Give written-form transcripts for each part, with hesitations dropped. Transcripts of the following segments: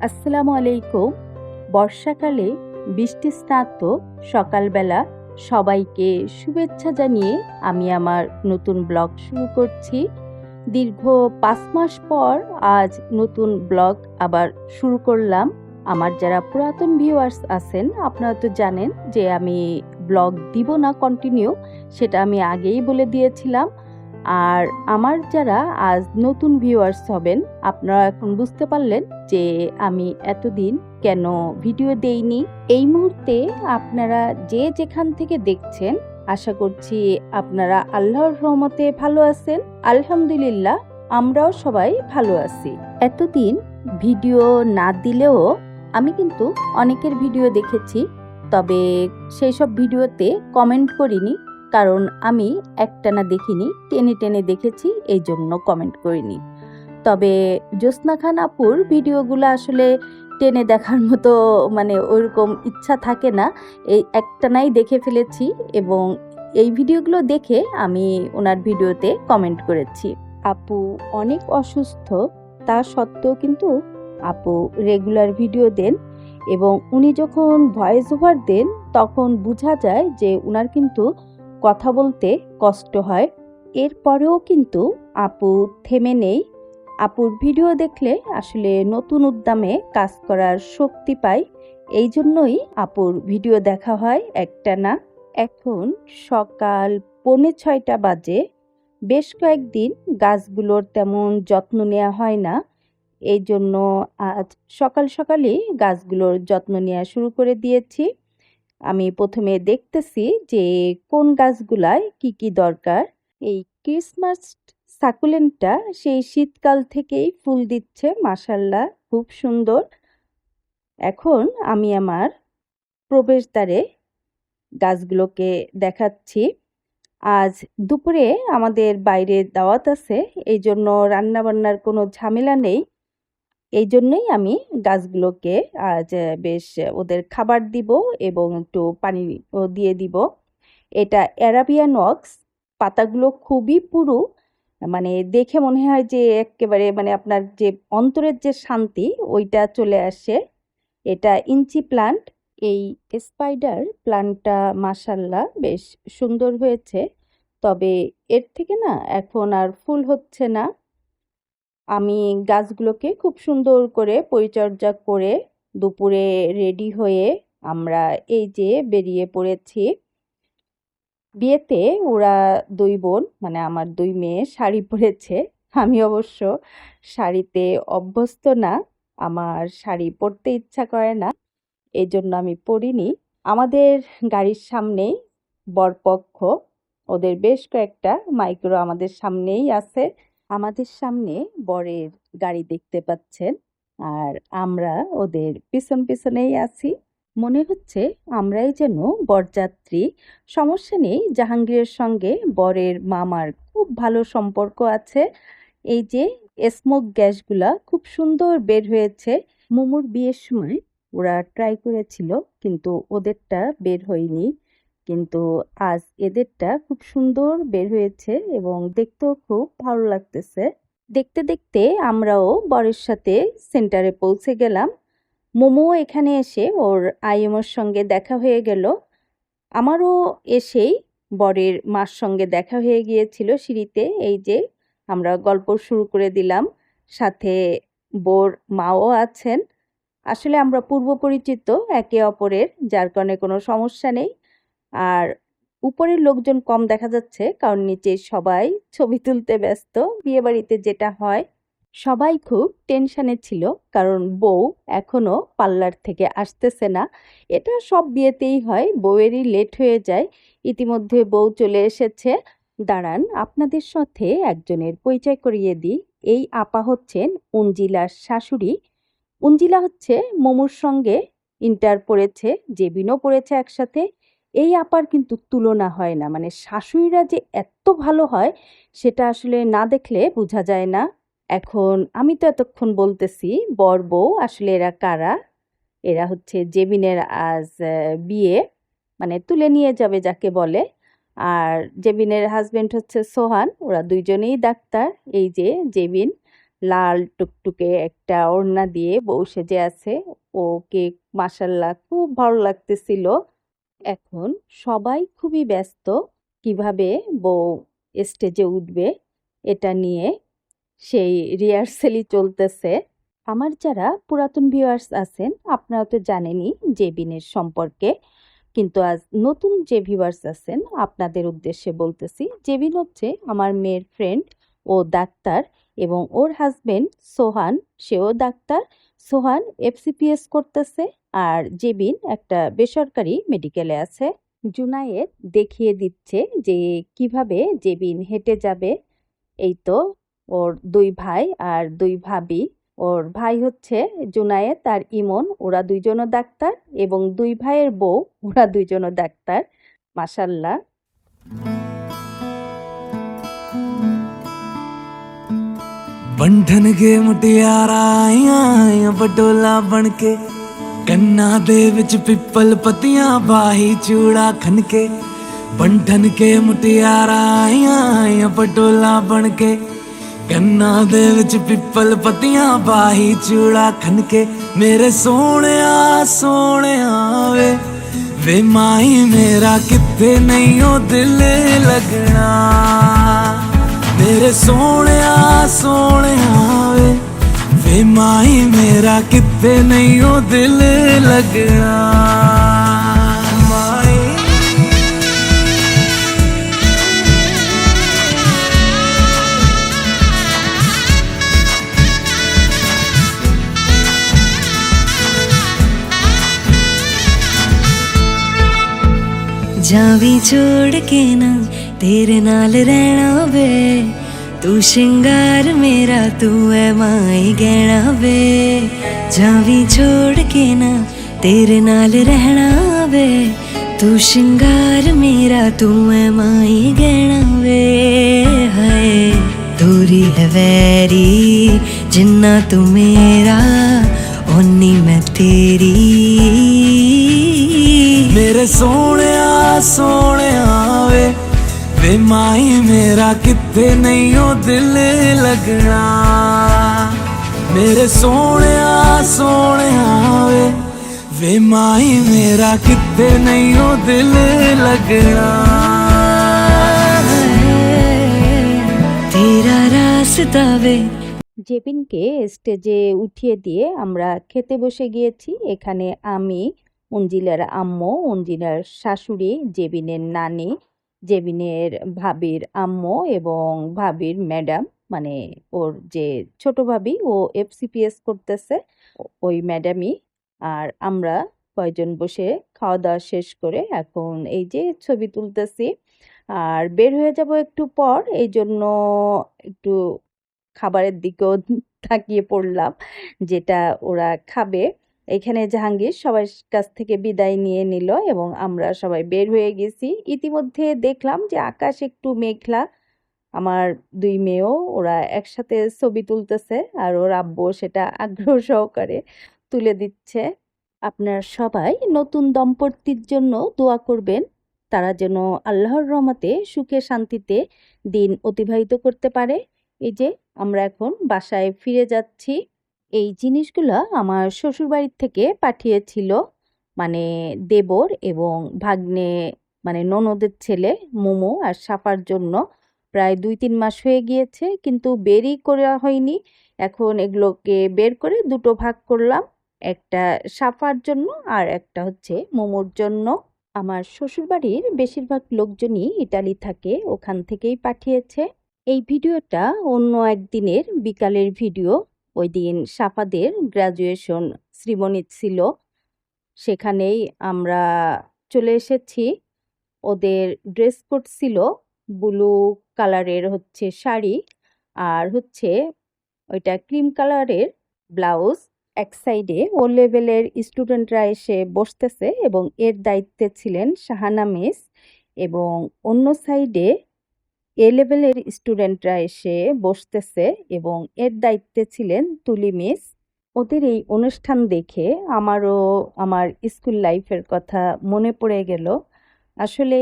আসসালামু আলাইকুম। বর্ষাকালে বৃষ্টি স্নাত সকালবেলা সবাইকে শুভেচ্ছা জানিয়ে আমি আমার নতুন ব্লগ শুরু করছি। দীর্ঘ ৫ মাস পর আজ নতুন ব্লগ আবার শুরু করলাম। আমার যারা পুরাতন ভিউয়ার্স আছেন আপনারা তো জানেন যে আমি ব্লগ দিব না কন্টিনিউ, সেটা আমি আগেই বলে দিয়েছিলাম। আর আমার যারা আজ নতুন ভিউয়ার্স হবেন আপনারা এখন বুঝতে পারলেন যে আমি এতদিন কেন ভিডিও দেইনি। এই মুহূর্তে আপনারা যে যেখান থেকে দেখছেন আশা করছি আপনারা আল্লাহর রহমতে ভালো আছেন। আলহামদুলিল্লাহ আমরাও সবাই ভালো আছি। এতদিন ভিডিও না দিলেও আমি কিন্তু অনেকের ভিডিও দেখেছি, তবে সেই সব ভিডিওতে কমেন্ট করিনি, কারণ আমি একটানা দেখিনি, টেনে টেনে দেখেছি, এই জন্য কমেন্ট করিনি। তবে জ্যোৎস্না খান আপুর ভিডিওগুলো আসলে টেনে দেখার মতো মানে ওইরকম ইচ্ছা থাকে না, এই একটানাই দেখে ফেলেছি এবং এই ভিডিওগুলো দেখে আমি ওনার ভিডিওতে কমেন্ট করেছি। আপু অনেক অসুস্থ, তা সত্ত্বেও কিন্তু আপু রেগুলার ভিডিও দেন এবং উনি যখন ভয়েস ওভার দেন তখন বোঝা যায় যে উনার কিন্তু কথা বলতে কষ্ট হয়। এরপরেও কিন্তু আপু থেমে নেই। আপুর ভিডিও দেখলে আসলে নতুন উদ্যমে কাজ করার শক্তি পাই, এই জন্যই আপুর ভিডিও দেখা হয় একটানা। এখন সকাল 5:45 বাজে। বেশ কয়েকদিন গাছগুলোর তেমন যত্ন নেওয়া হয় না, এই জন্য আজ সকাল সকালই গাছগুলোর যত্ন নেওয়া শুরু করে দিয়েছি। আমি প্রথমে দেখতেছি যে কোন গাছগুলায় কি কি দরকার। এই ক্রিসমাস সাকুলেন্টটা সেই শীতকাল থেকেই ফুল দিচ্ছে, মাশাআল্লাহ খুব সুন্দর। এখন আমি আমার প্রবেশদ্বারে গাছগুলোকে দেখাচ্ছি। আজ দুপুরে আমাদের বাইরে দাওয়াত আছে, এই জন্য রান্নাবান্নার কোনো ঝামেলা নেই। এই জন্যই আমি গাছগুলোকে আজ বেশ ওদের খাবার দিব এবং একটু পানি দিয়ে দিব। এটা অ্যারাবিয়ান ওয়াক্স, পাতাগুলো খুবই পুরু, মানে দেখে মনে হয় যে একেবারে মানে আপনার যে অন্তরের যে শান্তি ওইটা চলে আসে। এটা ইঞ্চি প্লান্ট। এই স্পাইডার প্লান্টটা মাশাআল্লাহ বেশ সুন্দর হয়েছে, তবে এর থেকে না এখন আর ফুল হচ্ছে না। আমি গাছগুলোকে খুব সুন্দর করে পরিচর্যা করে দুপুরে রেডি হয়ে আমরা এই যে বেরিয়ে পড়েছি। বিয়েতে ওরা দুই বোন মানে আমার দুই মেয়ে শাড়ি পরেছে, আমি অবশ্য শাড়িতে অভ্যস্ত না, আমার শাড়ি পরতে ইচ্ছা করে না, এই জন্য আমি পরিনি। আমাদের গাড়ির সামনেই বরপক্ষ, ওদের বেশ কয়েকটা মাইক্রো আমাদের সামনেই আছে। আমাদের সামনে বরের গাড়ি দেখতে পাচ্ছেন, আর আমরা ওদের পিছন পিছনেই আছি। মনে হচ্ছে আমরাই যেন বরযাত্রী। সমস্যা নেই, জাহাঙ্গীরের সঙ্গে বরের মামার খুব ভালো সম্পর্ক আছে। এই যে স্মোক গ্যাসগুলা খুব সুন্দর বের হয়েছে। মোমোর বিয়ের সময় ওরা ট্রাই করেছিল, কিন্তু ওদেরটা বের হয়নি, কিন্তু আজ এদেরটা খুব সুন্দর বের হয়েছে এবং দেখতেও খুব ভালো লাগতেছে। দেখতে দেখতে আমরাও বরের সাথে সেন্টারে পৌঁছে গেলাম। মোমো এখানে এসে ওর আইএমওর সঙ্গে দেখা হয়ে গেল, আমারও এসেই বরের মার সঙ্গে দেখা হয়ে গিয়েছিল সিঁড়িতে। এই যে আমরা গল্প শুরু করে দিলাম, সাথে বোর মাও আছেন। আসলে আমরা পূর্ব পরিচিত একে অপরের, যার কারণে কোনো সমস্যা নেই। আর উপরের লোকজন কম দেখা যাচ্ছে, কারণ নিচে সবাই ছবি তুলতে ব্যস্ত। বিয়েবাড়িতে যেটা হয়, সবাই খুব টেনশনে ছিল, কারণ বউ এখনো পার্লার থেকে আসতেছে না। এটা সব বিয়েতেই হয়, বউয়েরই লেট হয়ে যায়। ইতিমধ্যে বউ চলে এসেছে। দাঁড়ান আপনাদের সাথে একজনের পরিচয় করিয়ে দিই। এই আপা হচ্ছেন অঞ্জিলার শাশুড়ি। অঞ্জিলা হচ্ছে মোমোর সঙ্গে ইন্টার পড়েছে, জেবিনও পড়েছে একসাথে। এই আপার কিন্তু তুলনা হয় না, মানে শাশুড়িরা যে এত ভালো হয় সেটা আসলে না দেখলে বোঝা যায় না। এখন আমি তো এতক্ষণ বলতেছি বর বউ, আসলে এরা কারা? এরা হচ্ছে জেবিনের আজ বিয়ে, মানে তুলে নিয়ে যাবে যাকে বলে। আর জেবিনের হাজবেন্ড হচ্ছে সোহান, ওরা দুইজনেই ডাক্তার। এই যে জেবিন লাল টুকটুকে একটা ওড়না দিয়ে বউ সেজে আছে। ওকে মাশাল্লাহ খুব ভালো লাগতেছিল। এখন সবাই খুবই ব্যস্ত কিভাবে বউ স্টেজে উঠবে এটা নিয়ে সেই রিহার্সালই চলতেছে। আমার যারা পুরাতন ভিউয়ার্স আছেন আপনারা তো জানেনই জেবিনের সম্পর্কে, কিন্তু আজ নতুন যে ভিউয়ার্স আছেন আপনাদের উদ্দেশ্যে বলতেছি। জেবিন হচ্ছে আমার মেয়ের ফ্রেন্ড, ও ডাক্তার এবং ওর হাজবেন্ড সোহান, সেও ডাক্তার। সোহান এফসিপিএস করতেছে আর জেবিন একটা বেসরকারি মেডিকেলে আছে। জুনায়েদ দেখিয়ে দিচ্ছে যে কিভাবে জেবিন হেঁটে যাবে। এই তো ওর দুই ভাই আর দুই ভাবি। ওর ভাই হচ্ছে জুনায়েদ আর ইমন, ওরা দুইজনও ডাক্তার, এবং দুই ভাইয়ের বউ, ওরা দুইজনও ডাক্তার। মাশাল্লাহ। बंधन के मुटियारा आईया बटोला बनके कन्ना दे विच पिपल पतियां बाही चूड़ा खनके। बंधन के मुटियारा आईया बटोला बनके कन्ना दे विच पिपल पतियां बाही चूड़ा खनके। मेरे सोने वे माही मेरा किथे नहीं ओ दिल लगना। मेरे सोने वे माही मेरा किथे नहीं ओ दिल लगना। माही जावी छोड़ के ना तेरे नाल रहना वे, तू श्रृंगार मेरा तू है माई गहना वे। जावी छोड़ के ना तेरे नाल रहना वे, तू श्रृंगार मेरा तू है माई गहना वे। हाय दूरी है वैरी जिन्ना तू मेरा ओनी मैं तेरी। मेरे सोने वे माही मेरा किथे नहीं ओ दिल लगना। मेरे सोने वे माही मेरा किथे नहीं ओ दिल लगना। तेरा रास्ता वे। জেবিনকে স্টেজে উঠিয়ে দিয়ে আমরা খেতে বসে গিয়েছি। এখানে আমি, অঞ্জিলার আম্মু, অঞ্জিলার শাশুড়ি, জেবিনের নানি, জেবিনের ভাবির আম্মু এবং ভাবির ম্যাডাম, মানে ওর যে ছোট ভাবি, ও এফসিপিএস করতেছে, ওই ম্যাডামই। আর আমরা কয়জন বসে খাওয়া দাওয়া শেষ করে এখন এই যে ছবি তুলতেছি। আর বের হয়ে যাব একটু পর, এই জন্য একটু খাবারের দিকেও তাকিয়ে পড়লাম যেটা ওরা খাবে। এখানে জাহাঙ্গীর সবার কাছ থেকে বিদায় নিয়ে নিল এবং আমরা সবাই বের হয়ে গেছি। ইতিমধ্যে দেখলাম যে আকাশ একটু মেঘলা। আমার দুই মেয়েও ওরা একসাথে ছবি তুলতেছে আর ওর আব্বু সেটা আগ্রহ সহকারে তুলে দিচ্ছে। আপনারা সবাই নতুন দম্পতির জন্য দোয়া করবেন, তারা যেন আল্লাহর রহমতে সুখে শান্তিতে দিন অতিবাহিত করতে পারে। এই যে আমরা এখন বাসায় ফিরে যাচ্ছি। এই জিনিসগুলো আমার শ্বশুরবাড়ির থেকে পাঠিয়েছিল, মানে দেবর এবং ভাগ্নে, মানে ননদের ছেলে মোমো আর সাফার জন্য। প্রায় 2-3 মাস হয়ে গিয়েছে কিন্তু বেরই করা হয়নি। এখন এগুলোকে বের করে দুটো ভাগ করলাম, একটা সাফার জন্য আর একটা হচ্ছে মোমোর জন্য। আমার শ্বশুরবাড়ির বেশিরভাগ লোকজনই ইটালি থাকে, ওখান থেকেই পাঠিয়েছে। এই ভিডিওটা অন্য একদিনের বিকালের ভিডিও। ওই দিন সাফাদের গ্রাজুয়েশন সেরিমনি ছিল, সেখানেই আমরা চলে এসেছি। ওদের ড্রেস কোড ছিল ব্লু কালারের হচ্ছে শাড়ি আর হচ্ছে ওইটা ক্রিম কালারের ব্লাউজ। এক সাইডে ও লেভেলের স্টুডেন্টরা এসে বসতেছে এবং এর দায়িত্বে ছিলেন শাহানা মিস, এবং অন্য সাইডে এ লেভেলের স্টুডেন্টরা এসে বসতেছে এবং এর দায়িত্বে ছিলেন তুলি মিস। ওদের এই অনুষ্ঠান দেখে আমারও আমার স্কুল লাইফের কথা মনে পড়ে গেল। আসলে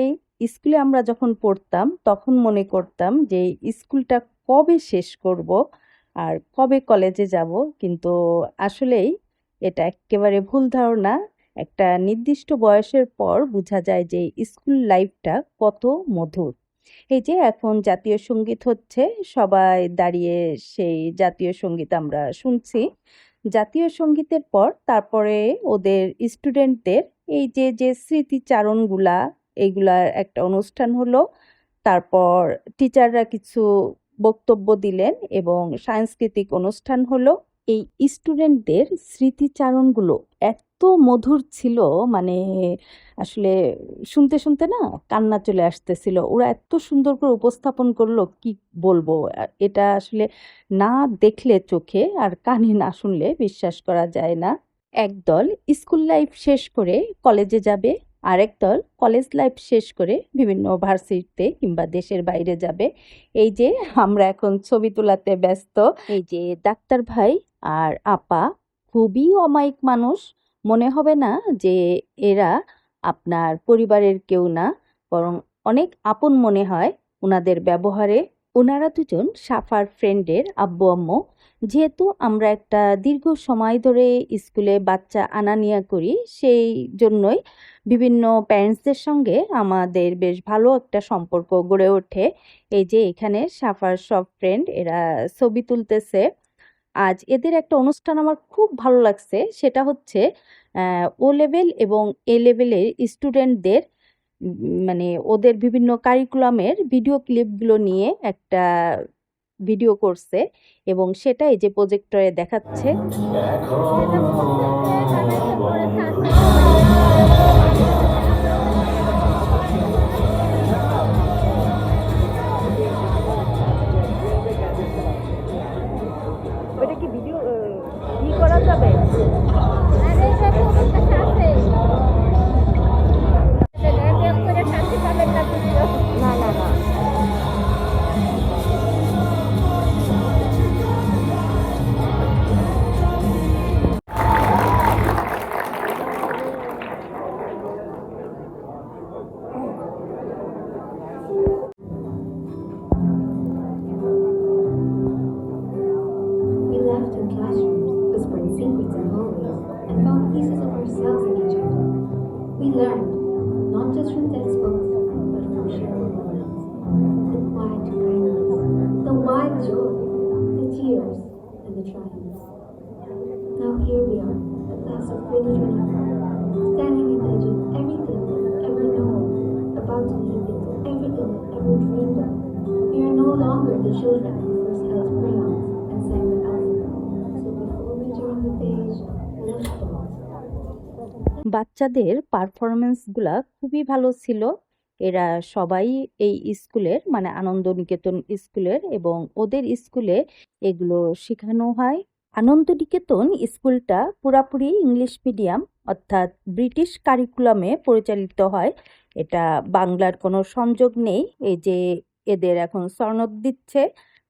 স্কুলে আমরা যখন পড়তাম তখন মনে করতাম যে স্কুলটা কবে শেষ করব, আর কবে কলেজে যাব, কিন্তু আসলেই এটা একেবারে ভুল ধারণা। একটা নির্দিষ্ট বয়সের পর বোঝা যায় যে স্কুল লাইফটা কত মধুর। এই যে এখন জাতীয় সঙ্গীত হচ্ছে, সবাই দাঁড়িয়ে সেই জাতীয় সঙ্গীত আমরা শুনছি। জাতীয় সঙ্গীতের পর তারপরে ওদের স্টুডেন্টদের এই যে স্মৃতিচারণগুলা, এইগুলার একটা অনুষ্ঠান হলো। তারপর টিচাররা কিছু বক্তব্য দিলেন এবং সাংস্কৃতিক অনুষ্ঠান হলো। এই স্টুডেন্টদের স্মৃতিচারণগুলো এত মধুর ছিল, মানে আসলে শুনতে শুনতে না কান্না চলে আসতেছিল। ওরা এত সুন্দর করে উপস্থাপন করলো, কি বলবো। এটা আসলে না দেখলে চোখে আর কানে না শুনলে বিশ্বাস করা যায় না। একদল স্কুল লাইফ শেষ করে কলেজে যাবে, আরেক দল কলেজ লাইফ শেষ করে বিভিন্ন ভার্সিটিতে কিংবা দেশের বাইরে যাবে। এই যে আমরা এখন ছবি তোলাতে ব্যস্ত। এই যে ডাক্তার ভাই আর আপা খুবই অমায়িক মানুষ। মনে হবে না যে এরা আপনার পরিবারের কেউ না, বরং অনেক আপন মনে হয় ওনাদের ব্যবহারে। ওনারা দুজন সাফার ফ্রেন্ডের আব্বু আম্মু। যেহেতু আমরা একটা দীর্ঘ সময় ধরে স্কুলে বাচ্চা আনা নেয়া করি, সেই জন্যই বিভিন্ন প্যারেন্টসদের সঙ্গে আমাদের বেশ ভালো একটা সম্পর্ক গড়ে ওঠে। এই যে এখানে সাফার সব ফ্রেন্ড এরা ছবি তুলতেছে। আজ এদের একটা অনুষ্ঠান আমার খুব ভালো লাগছে, সেটা হচ্ছে ও লেভেল এবং এ লেভেলের স্টুডেন্টদের মানে ওদের বিভিন্ন কারিকুলামের ভিডিও ক্লিপগুলো নিয়ে একটা ভিডিও করছে এবং সেটাই যে প্রজেক্টরে দেখাচ্ছে। ওটা কি ভিডিও করা যাবে? না না না। We laughed in classrooms, whispered secrets in hallways, and found pieces of ourselves in each other. We learned, not just from textbooks, but from shared moments. The quiet kindness, the wild joy, the tears, and the triumphs. Now here we are, the class of 2024, standing at the edge of everything we've ever known, about to leap into everything we've ever dreamed of. We are no longer the children who first held crayons and sang the alphabet. So before we turn the page, let's pause. বাচ্চাদের পারফরমেন্সগুলা খুবই ভালো ছিল। এরা সবাই এই স্কুলের মানে আনন্দনিকেতন স্কুলের, এবং ওদের স্কুলে এগুলো শেখানো হয়। আনন্দনিকেতন স্কুলটা পুরাপুরি ইংলিশ মিডিয়াম, অর্থাৎ ব্রিটিশ কারিকুলামে পরিচালিত হয়। এটা বাংলার কোনো সংযোগ নেই। এই যে এদের এখন সনদ দিচ্ছে,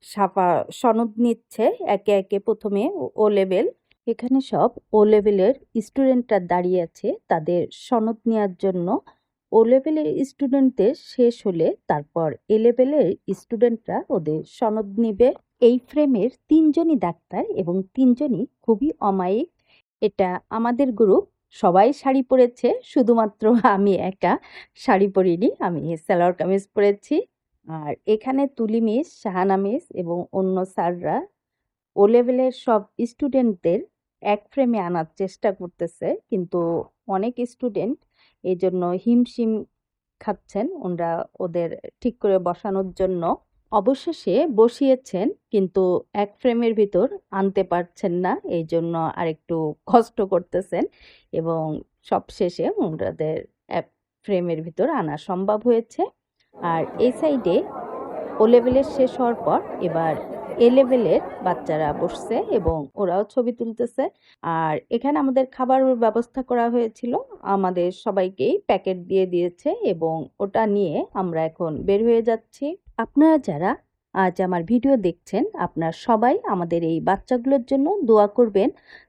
সাফা সনদ নিচ্ছে একে একে। প্রথমে ও লেভেল, এখানে সব ও লেভেলের স্টুডেন্টরা দাঁড়িয়ে আছে তাদের সনদ নেওয়ার জন্য। ও লেভেলের স্টুডেন্টদের শেষ হলে তারপর এ লেভেলের স্টুডেন্টরা ওদের সনদ নিবে। এই ফ্রেমের তিনজনই ডাক্তার এবং তিনজনই খুবই অমায়িক। এটা আমাদের গ্রুপ, সবাই শাড়ি পরেছে, শুধুমাত্র আমি একা শাড়ি পরিনি, আমি সালোয়ার কামিজ পরেছি। আর এখানে তুলি মিস, শাহানা মিস এবং অন্য স্যাররা ও লেভেলের সব স্টুডেন্টদের এক ফ্রেমে আনার চেষ্টা করতেছে, কিন্তু অনেক স্টুডেন্ট এই জন্য হিমশিম খাচ্ছেন ওরা ওদের ঠিক করে বসানোর জন্য। অবশেষে বসিয়েছেন, কিন্তু এক ফ্রেমের ভিতর আনতে পারছেন না, এই জন্য আরেকটু কষ্ট করতেছেন এবং সবশেষে ওনাদের এক ফ্রেমের ভিতর আনা সম্ভব হয়েছে। আর এই সাইডে ও লেভেলের শেষ হওয়ার পর এবার এ লেভেলের বাচ্চারা বসছে এবং ওরাও ছবি তুলতেছে। আর এখানে আমাদের খাবারের ব্যবস্থা করা হয়েছিল, আমাদের সবাইকেই প্যাকেট দিয়ে দিয়েছে এবং ওটা নিয়ে আমরা এখন বের হয়ে যাচ্ছি। আপনারা যারা আজ আমার ভিডিও দেখছেন, আপনারা সবাই আমাদের এই বাচ্চাগুলোর জন্য দোয়া করবেন,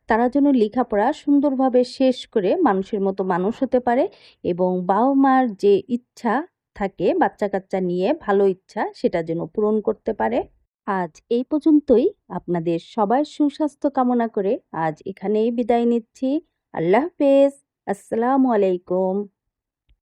তারা যেন লেখাপড়া সুন্দরভাবে শেষ করে মানুষের মতো মানুষ হতে পারে এবং বাবা মার যে ইচ্ছা থাকে বাচ্চা কাচ্চা নিয়ে, ভালো ইচ্ছা, সেটা যেন পূরণ করতে পারে। আজ এই পর্যন্তই। আপনাদের সবার সুস্বাস্থ্য কামনা করে আজ এখানেই বিদায় নিচ্ছি। আল্লাহ হাফেজ। আসসালামু আলাইকুম।